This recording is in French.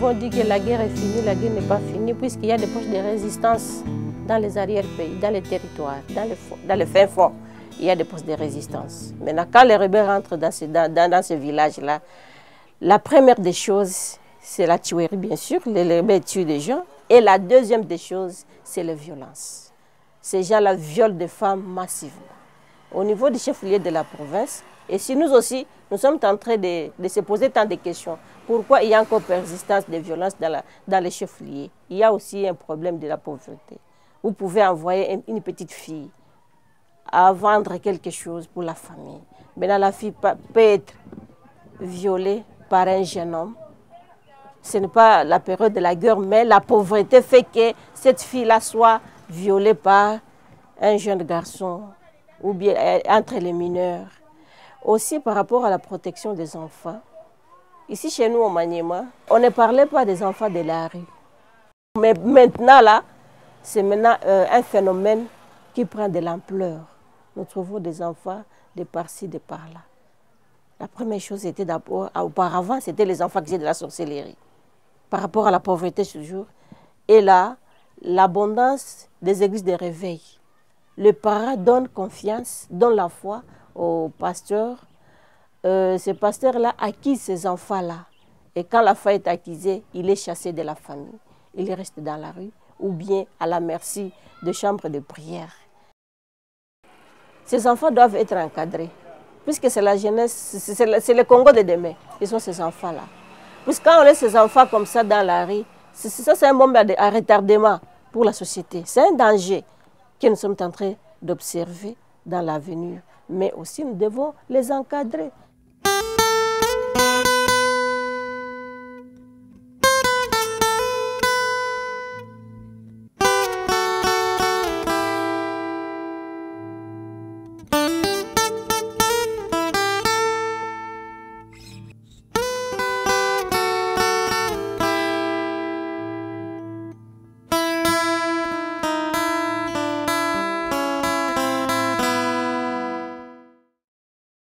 souvent dit que la guerre est finie, la guerre n'est pas finie, puisqu'il y a des poches de résistance dans les arrière-pays, dans les territoires, dans les fins fonds. Il y a des postes de résistance. Maintenant, quand les rebelles rentrent dans ce village-là, la première des choses, c'est la tuerie, bien sûr. Les rebelles tuent des gens. Et la deuxième des choses, c'est la violence. Ces gens-là violent des femmes massivement. Au niveau du chef-lieu de la province, et si nous aussi, nous sommes en train de se poser tant de questions. Pourquoi il y a encore persistance de violence dans les chefs-lieux? Il y a aussi un problème de la pauvreté. Vous pouvez envoyer une petite fille à vendre quelque chose pour la famille. Maintenant, la fille peut être violée par un jeune homme. Ce n'est pas la période de la guerre, mais la pauvreté fait que cette fille-là soit violée par un jeune garçon ou bien entre les mineurs. Aussi par rapport à la protection des enfants. Ici chez nous au Maniema, on ne parlait pas des enfants de la rue. Mais maintenant là, c'est maintenant un phénomène qui prend de l'ampleur. Nous trouvons des enfants de par-ci, de par-là. La première chose était d'abord, auparavant, c'était les enfants qui faisaient de la sorcellerie. Par rapport à la pauvreté toujours. Et là, l'abondance des églises de réveil. Le parent donne confiance, donne la foi au pasteur. Ce pasteur-là acquise ces enfants-là. Et quand la foi est acquisée, il est chassé de la famille. Il reste dans la rue ou bien à la merci de chambres de prière. Ces enfants doivent être encadrés. Puisque c'est la jeunesse, c'est le Congo de demain. Ils sont ces enfants-là. Puisque quand on laisse ces enfants comme ça dans la rue, ça c'est un bombe à retardement pour la société. C'est un danger que nous sommes en train d'observer dans l'avenir. Mais aussi nous devons les encadrer.